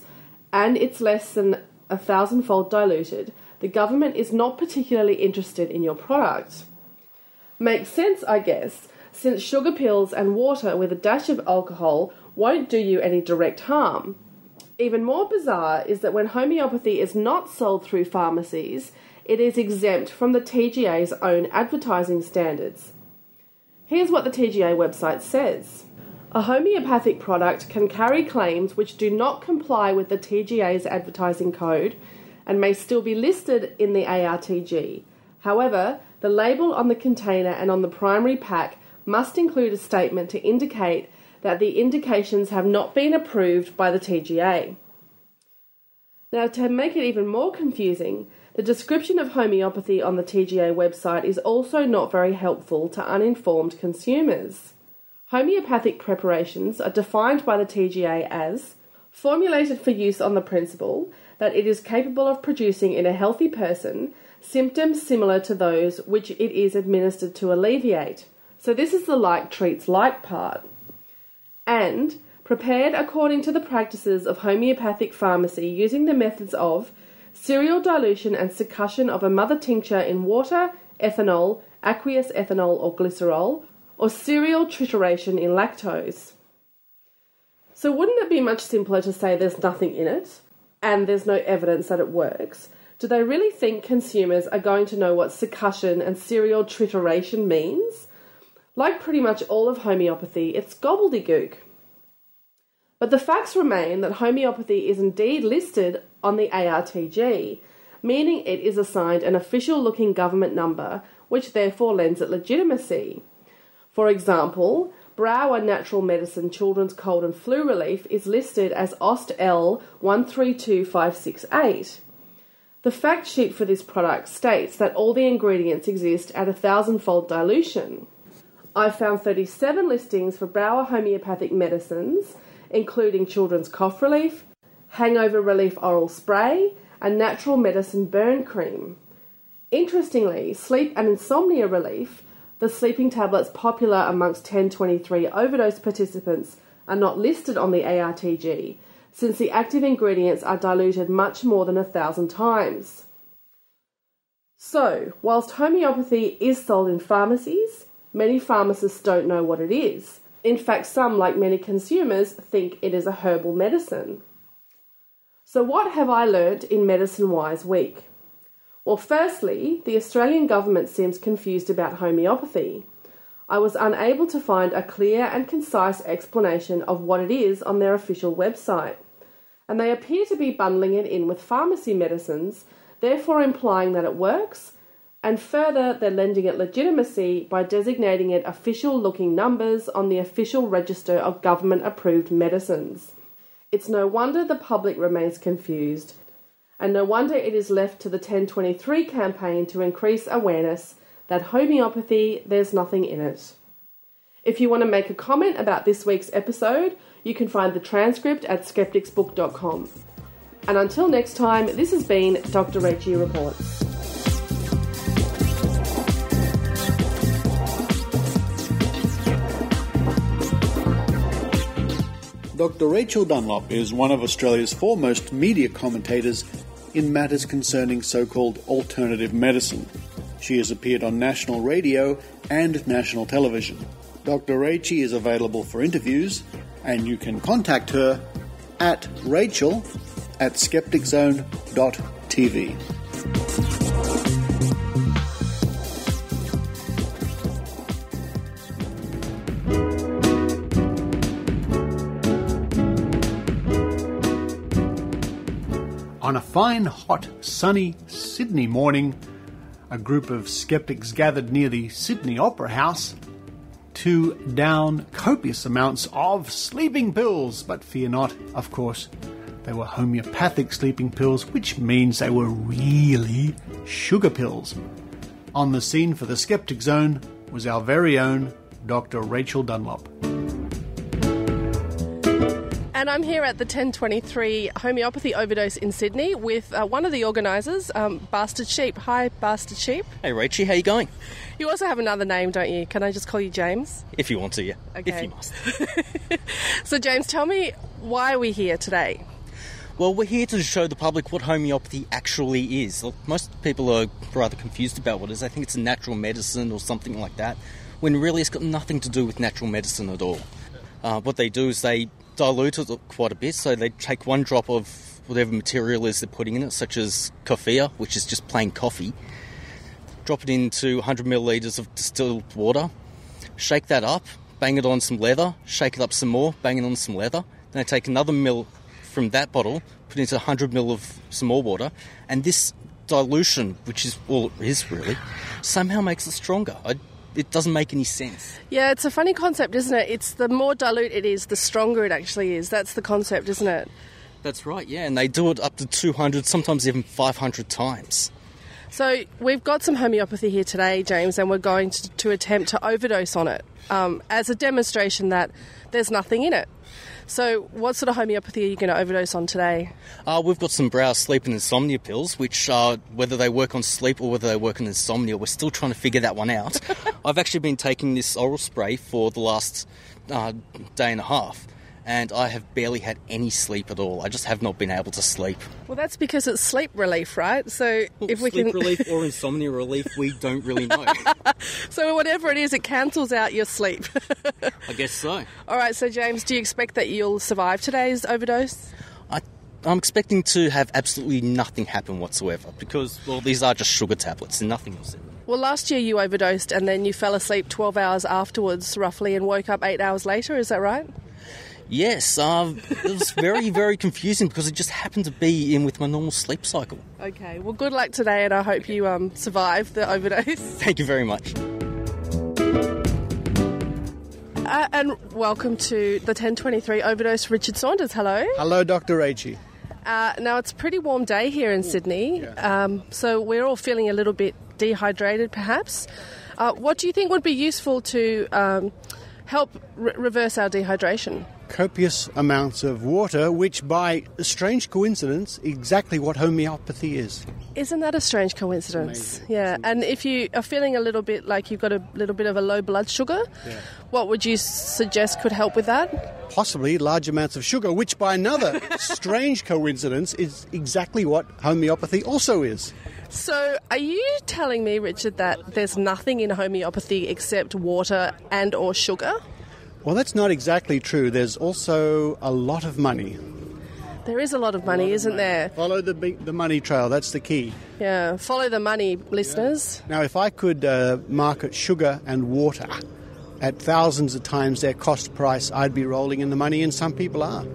and it's less than 1,000-fold diluted, the government is not particularly interested in your product. Makes sense, I guess, since sugar pills and water with a dash of alcohol won't do you any direct harm. Even more bizarre is that when homeopathy is not sold through pharmacies, it is exempt from the TGA's own advertising standards. Here's what the TGA website says. A homeopathic product can carry claims which do not comply with the TGA's advertising code and may still be listed in the ARTG. However, the label on the container and on the primary pack must include a statement to indicate that the indications have not been approved by the TGA. Now, to make it even more confusing, the description of homeopathy on the TGA website is also not very helpful to uninformed consumers. Homeopathic preparations are defined by the TGA as formulated for use on the principle that it is capable of producing in a healthy person symptoms similar to those which it is administered to alleviate. So this is the like treats like part. And prepared according to the practices of homeopathic pharmacy using the methods of serial dilution and succussion of a mother tincture in water, ethanol, aqueous ethanol or glycerol, or serial trituration in lactose. So wouldn't it be much simpler to say there's nothing in it, and there's no evidence that it works? Do they really think consumers are going to know what succussion and serial trituration means? Like pretty much all of homeopathy, it's gobbledygook. But the facts remain that homeopathy is indeed listed on the ARTG, meaning it is assigned an official-looking government number, which therefore lends it legitimacy. For example, Brow and Natural Medicine Children's Cold and Flu Relief is listed as OST L 132568. The fact sheet for this product states that all the ingredients exist at 1,000-fold dilution. I found 37 listings for Brower homeopathic medicines, including children's cough relief, hangover relief oral spray, and natural medicine burn cream. Interestingly, sleep and insomnia relief, the sleeping tablets popular amongst 1023 overdose participants, are not listed on the ARTG, since the active ingredients are diluted much more than 1,000 times. So, whilst homeopathy is sold in pharmacies, many pharmacists don't know what it is. In fact, some, like many consumers, think it is a herbal medicine. So what have I learnt in Medicine Wise Week? Well, firstly, the Australian government seems confused about homeopathy. I was unable to find a clear and concise explanation of what it is on their official website, and they appear to be bundling it in with pharmacy medicines, therefore implying that it works, and further they're lending it legitimacy by designating it official-looking numbers on the official register of government-approved medicines. It's no wonder the public remains confused, and no wonder it is left to the 1023 campaign to increase awareness that homeopathy, there's nothing in it. If you want to make a comment about this week's episode, you can find the transcript at skepticsbook.com. And until next time, this has been Dr. Rachie Reports. Dr. Rachael Dunlop is one of Australia's foremost media commentators in matters concerning so-called alternative medicine. She has appeared on national radio and national television. Dr. Rachie is available for interviews, and you can contact her at Rachael@skepticzone.tv. On a fine, hot, sunny Sydney morning, a group of skeptics gathered near the Sydney Opera House to down copious amounts of sleeping pills. But fear not, of course, they were homeopathic sleeping pills, which means they were really sugar pills. On the scene for the Skeptic Zone was our very own Dr. Rachael Dunlop. And I'm here at the 1023 Homeopathy Overdose in Sydney with one of the organisers, Bastard Sheep. Hi, Bastard Sheep. Hey, Rachie, how you going? You also have another name, don't you? Can I just call you James? If you want to, yeah. Okay. If you must. So, James, tell me why we're here today. Well, we're here to show the public what homeopathy actually is. Most people are rather confused about what it is. They think it's a natural medicine or something like that, when really it's got nothing to do with natural medicine at all. What they do is they dilute it quite a bit, so they take one drop of whatever material is they're putting in it, such as coffee, which is just plain coffee, drop it into 100 millilitres of distilled water, shake that up, bang it on some leather, shake it up some more, bang it on some leather, then they take another mill from that bottle, put it into 100 ml of some more water, and this dilution, which is all it is really, somehow makes it stronger. It doesn't make any sense. Yeah, it's a funny concept, isn't it? It's the more dilute it is, the stronger it actually is. That's the concept, isn't it? That's right, yeah, and they do it up to 200, sometimes even 500 times. So we've got some homeopathy here today, James, and we're going to attempt to overdose on it as a demonstration that there's nothing in it. So what sort of homeopathy are you going to overdose on today? We've got some brow sleep and insomnia pills, which whether they work on sleep or whether they work on insomnia, we're still trying to figure that one out. I've actually been taking this oral spray for the last day and a half, and I have barely had any sleep at all. I just have not been able to sleep. Well, that's because it's sleep relief, right? So if we sleep relief or insomnia relief, we don't really know. So whatever it is, it cancels out your sleep. I guess so. All right, so James, do you expect that you'll survive today's overdose? I'm expecting to have absolutely nothing happen whatsoever because, well, these are just sugar tablets and nothing else in them. Well, last year you overdosed and then you fell asleep 12 hours afterwards, roughly, and woke up 8 hours later, is that right? Yes, it was very, very confusing because it just happened to be in with my normal sleep cycle. Okay, well, good luck today and I hope you survive the overdose. Thank you very much. And welcome to the 1023 Overdose, Richard Saunders. Hello. Hello, Dr. Rachie. Now, it's a pretty warm day here in Sydney, so we're all feeling a little bit dehydrated, perhaps. What do you think would be useful to help reverse our dehydration? copious amounts of water, which by a strange coincidence, exactly what homeopathy is. Isn't that a strange coincidence? Amazing. Yeah, and if you are feeling a little bit like you've got a little bit of a low blood sugar, what would you suggest could help with that? Possibly large amounts of sugar, which by another strange coincidence is exactly what homeopathy also is. So are you telling me, Richard, that there's nothing in homeopathy except water and or sugar? Well, that's not exactly true. There's also a lot of money. There is a lot of money, isn't there? Follow the money trail, that's the key. Yeah, follow the money, listeners. Now, if I could market sugar and water at thousands of times their cost price, I'd be rolling in the money, and some people are.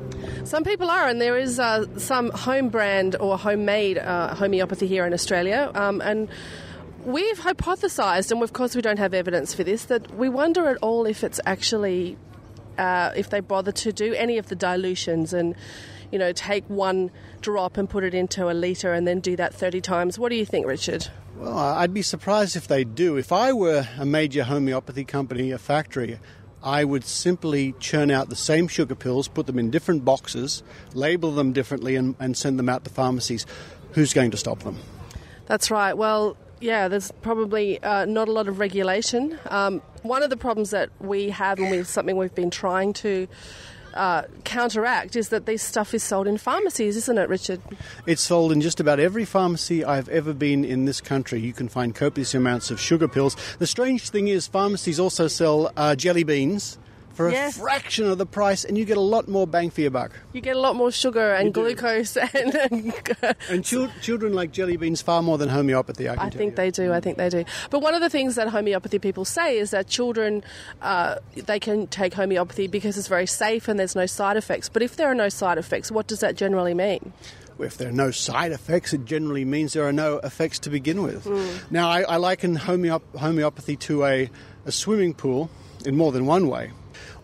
Some people are, and there is some home brand or homemade homeopathy here in Australia, and we've hypothesised, and of course we don't have evidence for this, that we wonder at all if it's actually, if they bother to do any of the dilutions and, you know, take one drop and put it into a litre and then do that 30 times. What do you think, Richard? Well, I'd be surprised if they do. If I were a major homeopathy company, a factory, I would simply churn out the same sugar pills, put them in different boxes, label them differently and send them out to pharmacies. Who's going to stop them? That's right. Well, yeah, there's probably not a lot of regulation. One of the problems that we have, and something we've been trying to counteract, is that this stuff is sold in pharmacies, isn't it, Richard? It's sold in just about every pharmacy I've ever been in this country. You can find copious amounts of sugar pills. The strange thing is pharmacies also sell jelly beans for a fraction of the price, and you get a lot more bang for your buck. You get a lot more sugar and glucose. And children like jelly beans far more than homeopathy, I think they do. But one of the things that homeopathy people say is that children, they can take homeopathy because it's very safe and there's no side effects. But if there are no side effects, what does that generally mean? Well, if there are no side effects, it generally means there are no effects to begin with. Now, I liken homeopathy to a swimming pool in more than one way.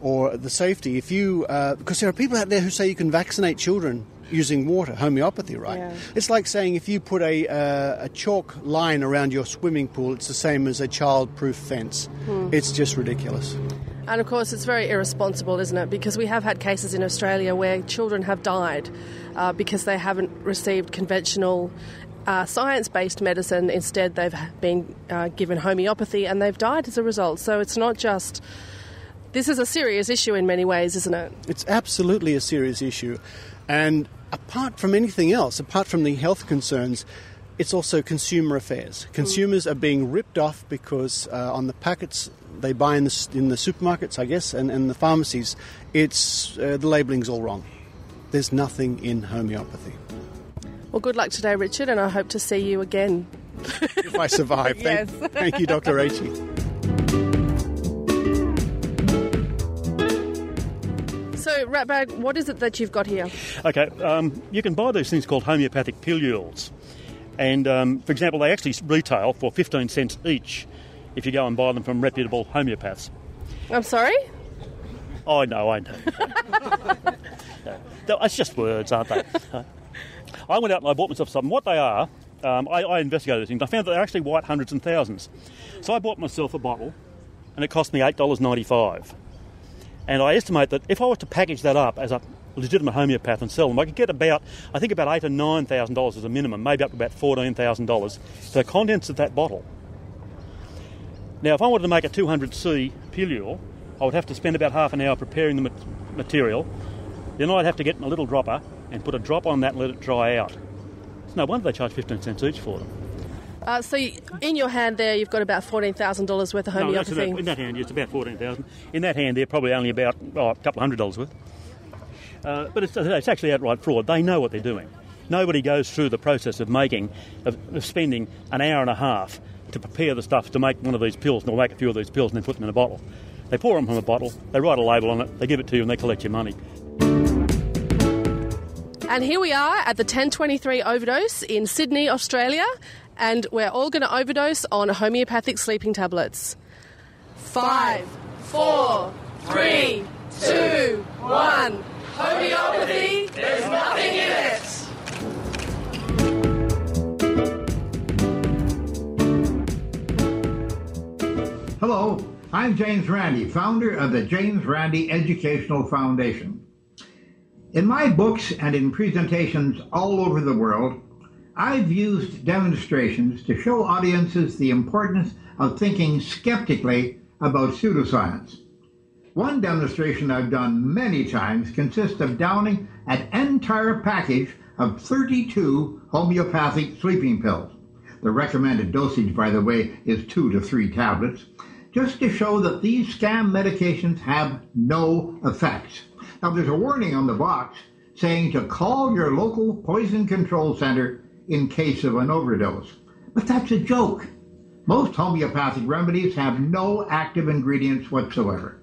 Or the safety, if you, because there are people out there who say you can vaccinate children using water, homeopathy, right? Yeah. It's like saying if you put a chalk line around your swimming pool, it's the same as a child-proof fence. It's just ridiculous. And of course, it's very irresponsible, isn't it? Because we have had cases in Australia where children have died because they haven't received conventional science-based medicine. Instead, they've been given homeopathy and they've died as a result. So it's not just... This is a serious issue in many ways, isn't it? It's absolutely a serious issue. And apart from anything else, apart from the health concerns, it's also consumer affairs. Consumers are being ripped off because on the packets they buy in the supermarkets, I guess, and the pharmacies, it's the labelling's all wrong. There's nothing in homeopathy. Well, good luck today, Richard, and I hope to see you again. If I survive. Thank you, Dr. Rachie. So, Ratbag, what is it that you've got here? Okay, you can buy these things called homeopathic pilules. And, for example, they actually retail for 15 cents each if you go and buy them from reputable homeopaths. I'm sorry? I know. It's just words, aren't they? I went out and I bought myself some. What they are, I investigated these things. I found that they're actually white hundreds and thousands. So I bought myself a bottle, and it cost me $8.95. And I estimate that if I was to package that up as a legitimate homeopath and sell them, I could get about $8,000 or $9,000 as a minimum, maybe up to about $14,000 for the contents of that bottle. Now, if I wanted to make a 200C pilule, I would have to spend about half an hour preparing the material. Then I'd have to get a little dropper and put a drop on that and let it dry out. It's no wonder they charge 15 cents each for them. So in your hand there, you've got about $14,000 worth of homeopathy. No, in that hand, it's about $14,000. In that hand, they're probably only about a couple of $100 worth. But it's actually outright fraud. They know what they're doing. Nobody goes through the process of spending an hour and a half to prepare the stuff to make one of these pills, or make a few of these pills and then put them in a bottle. They pour them from a bottle, they write a label on it, they give it to you and they collect your money. And here we are at the 1023 Overdose in Sydney, Australia, and we're all going to overdose on homeopathic sleeping tablets. 5, 4, 3, 2, 1. Homeopathy, there's nothing in it. Hello, I'm James Randi, founder of the James Randi Educational Foundation. In my books and in presentations all over the world, I've used demonstrations to show audiences the importance of thinking skeptically about pseudoscience. One demonstration I've done many times consists of downing an entire package of 32 homeopathic sleeping pills. The recommended dosage, by the way, is 2 to 3 tablets, just to show that these scam medications have no effects. Now, there's a warning on the box saying to call your local poison control center in case of an overdose. But that's a joke. Most homeopathic remedies have no active ingredients whatsoever.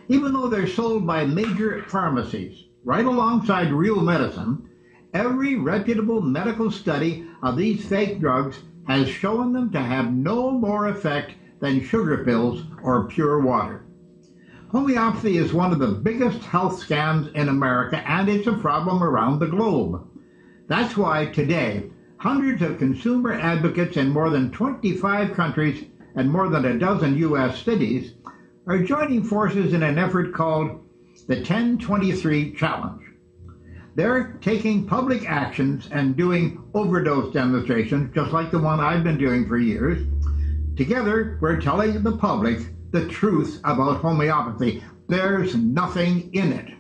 Even though they're sold by major pharmacies, right alongside real medicine, every reputable medical study of these fake drugs has shown them to have no more effect than sugar pills or pure water. Homeopathy is one of the biggest health scams in America, and it's a problem around the globe. That's why today, hundreds of consumer advocates in more than 25 countries and more than a dozen U.S. cities are joining forces in an effort called the 1023 Challenge. They're taking public actions and doing overdose demonstrations, just like the one I've been doing for years. Together, we're telling the public the truth about homeopathy. There's nothing in it.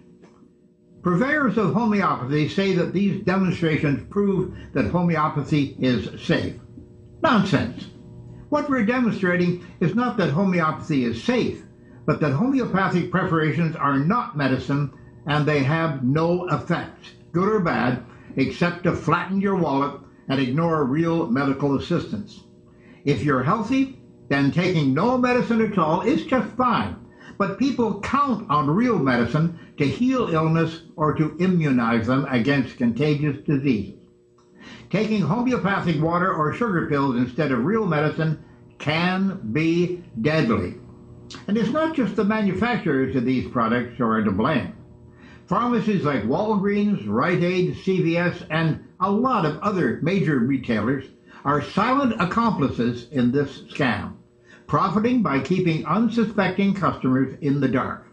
Purveyors of homeopathy say that these demonstrations prove that homeopathy is safe. Nonsense. What we're demonstrating is not that homeopathy is safe, but that homeopathic preparations are not medicine and they have no effect, good or bad, except to flatten your wallet and ignore real medical assistance. If you're healthy, then taking no medicine at all is just fine. But people count on real medicine to heal illness or to immunize them against contagious diseases. Taking homeopathic water or sugar pills instead of real medicine can be deadly. And it's not just the manufacturers of these products who are to blame. Pharmacies like Walgreens, Rite Aid, CVS, and a lot of other major retailers are silent accomplices in this scam, profiting by keeping unsuspecting customers in the dark.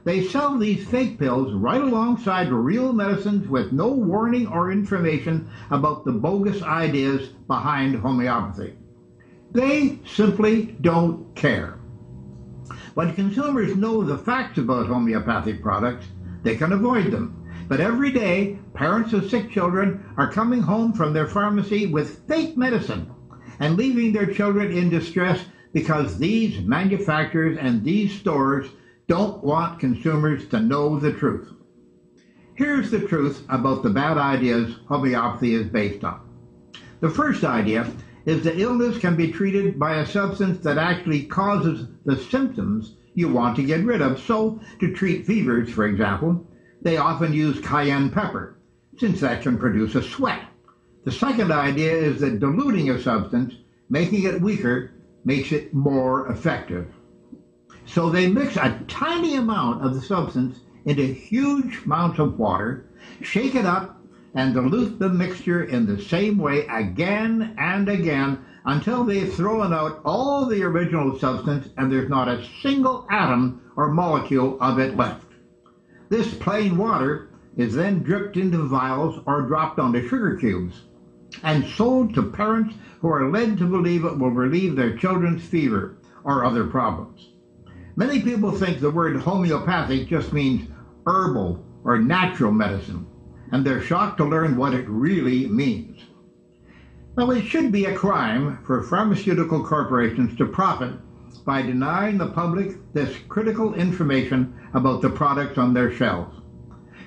They sell these fake pills right alongside real medicines with no warning or information about the bogus ideas behind homeopathy. They simply don't care. When consumers know the facts about homeopathic products, they can avoid them. But every day, parents of sick children are coming home from their pharmacy with fake medicine and leaving their children in distress because these manufacturers and these stores don't want consumers to know the truth. Here's the truth about the bad ideas homeopathy is based on. The first idea is that illness can be treated by a substance that actually causes the symptoms you want to get rid of. So, to treat fevers, for example, they often use cayenne pepper, since that can produce a sweat. The second idea is that diluting a substance, making it weaker, makes it more effective. So they mix a tiny amount of the substance into huge amounts of water, shake it up, and dilute the mixture in the same way again and again until they've thrown out all the original substance and there's not a single atom or molecule of it left. This plain water is then dripped into vials or dropped onto sugar cubes and sold to parents who are led to believe it will relieve their children's fever or other problems. Many people think the word homeopathic just means herbal or natural medicine, and they're shocked to learn what it really means. Now, it should be a crime for pharmaceutical corporations to profit by denying the public this critical information about the products on their shelves.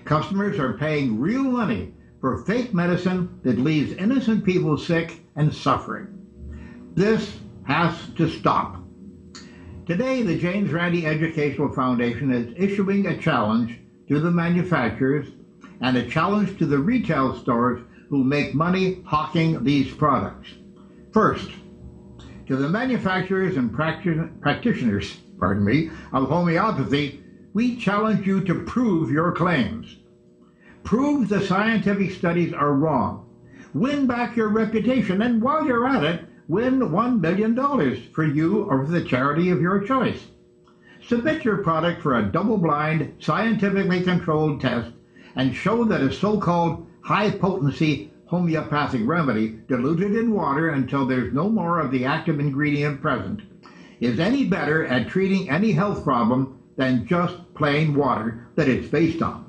Customers are paying real money for fake medicine that leaves innocent people sick and suffering. This has to stop. Today, the James Randi Educational Foundation is issuing a challenge to the manufacturers and a challenge to the retail stores who make money hawking these products. First, to the manufacturers and practitioners of homeopathy, we challenge you to prove your claims. Prove the scientific studies are wrong. Win back your reputation, and while you're at it, win $1 million for you or for the charity of your choice. Submit your product for a double-blind, scientifically controlled test and show that a so-called high-potency homeopathic remedy diluted in water until there's no more of the active ingredient present is any better at treating any health problem than just plain water that it's based on.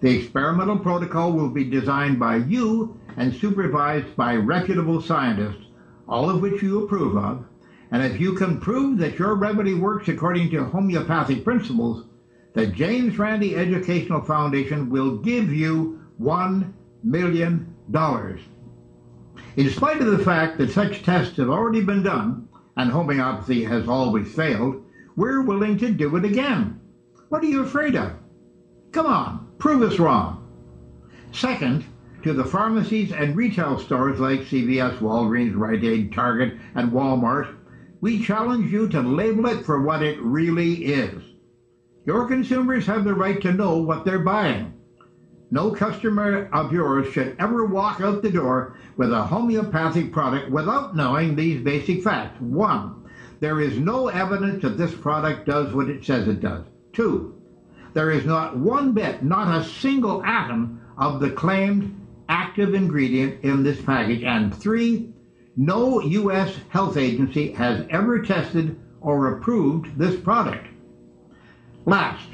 The experimental protocol will be designed by you and supervised by reputable scientists, all of which you approve of, and if you can prove that your remedy works according to homeopathic principles, the James Randi Educational Foundation will give you $1 million. In spite of the fact that such tests have already been done, and homeopathy has always failed, we're willing to do it again. What are you afraid of? Come on, prove us wrong. Second, to the pharmacies and retail stores like CVS, Walgreens, Rite Aid, Target, and Walmart, we challenge you to label it for what it really is. Your consumers have the right to know what they're buying. No customer of yours should ever walk out the door with a homeopathic product without knowing these basic facts. 1, there is no evidence that this product does what it says it does. 2, there is not one bit, not a single atom of the claimed active ingredient in this package. And 3, no U.S. health agency has ever tested or approved this product. Last,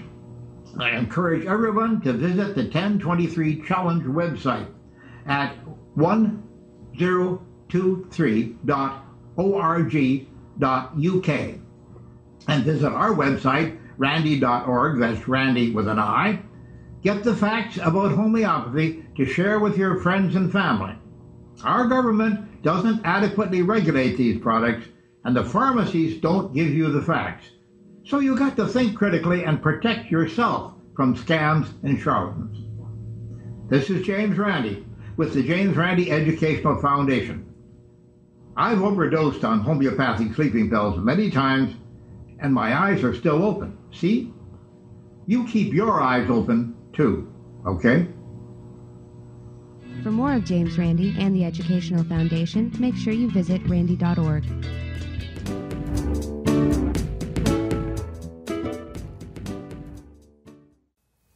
I encourage everyone to visit the 1023 Challenge website at 1023.org.uk and visit our website, Randi.org, that's Randi with an I. Get the facts about homeopathy to share with your friends and family. Our government doesn't adequately regulate these products, and the pharmacies don't give you the facts. So you got to think critically and protect yourself from scams and charlatans. This is James Randi with the James Randi Educational Foundation. I've overdosed on homeopathic sleeping pills many times, and my eyes are still open. See? You keep your eyes open, too, okay? For more of James Randi and the Educational Foundation, make sure you visit randi.org.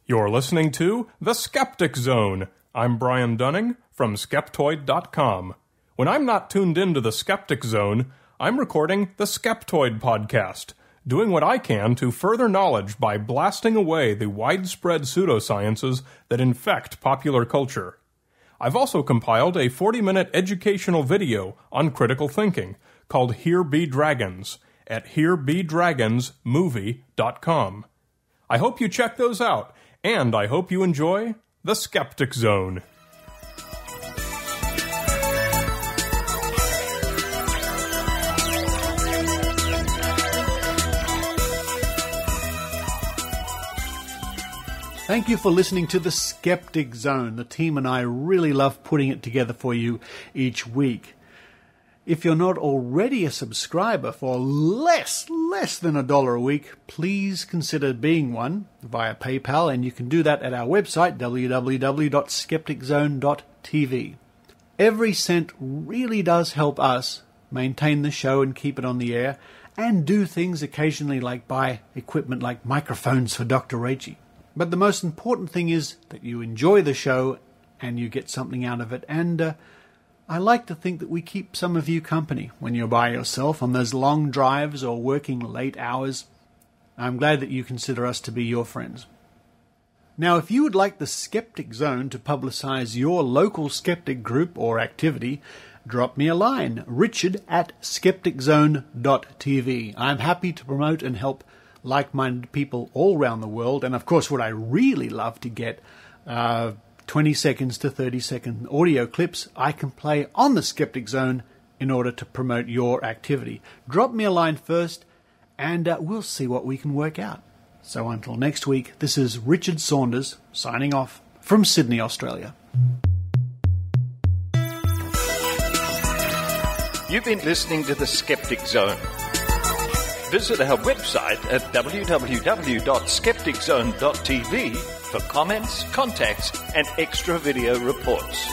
You're listening to The Skeptic Zone. I'm Brian Dunning from Skeptoid.com. When I'm not tuned into The Skeptic Zone, I'm recording the Skeptoid podcast, doing what I can to further knowledge by blasting away the widespread pseudosciences that infect popular culture. I've also compiled a 40-minute educational video on critical thinking called Here Be Dragons at herebedragonsmovie.com. I hope you check those out, and I hope you enjoy The Skeptic Zone. Thank you for listening to The Skeptic Zone. The team and I really love putting it together for you each week. If you're not already a subscriber for less than $1 a week, please consider being one via PayPal, and you can do that at our website, www.skepticzone.tv. Every cent really does help us maintain the show and keep it on the air, and do things occasionally like buy equipment like microphones for Dr. Rachie. But the most important thing is that you enjoy the show and you get something out of it. And I like to think that we keep some of you company when you're by yourself on those long drives or working late hours. I'm glad that you consider us to be your friends. Now, if you would like the Skeptic Zone to publicize your local skeptic group or activity, drop me a line, richard@skepticzone.tv. I'm happy to promote and help like-minded people all around the world. And of course, what I really love to get 20 seconds to 30-second audio clips I can play on the Skeptic Zone in order to promote your activity. Drop me a line first, and we'll see what we can work out. So until next week, this is Richard Saunders signing off from Sydney, Australia. You've been listening to The Skeptic Zone. Visit our website at www.skepticzone.tv for comments, contacts, and extra video reports.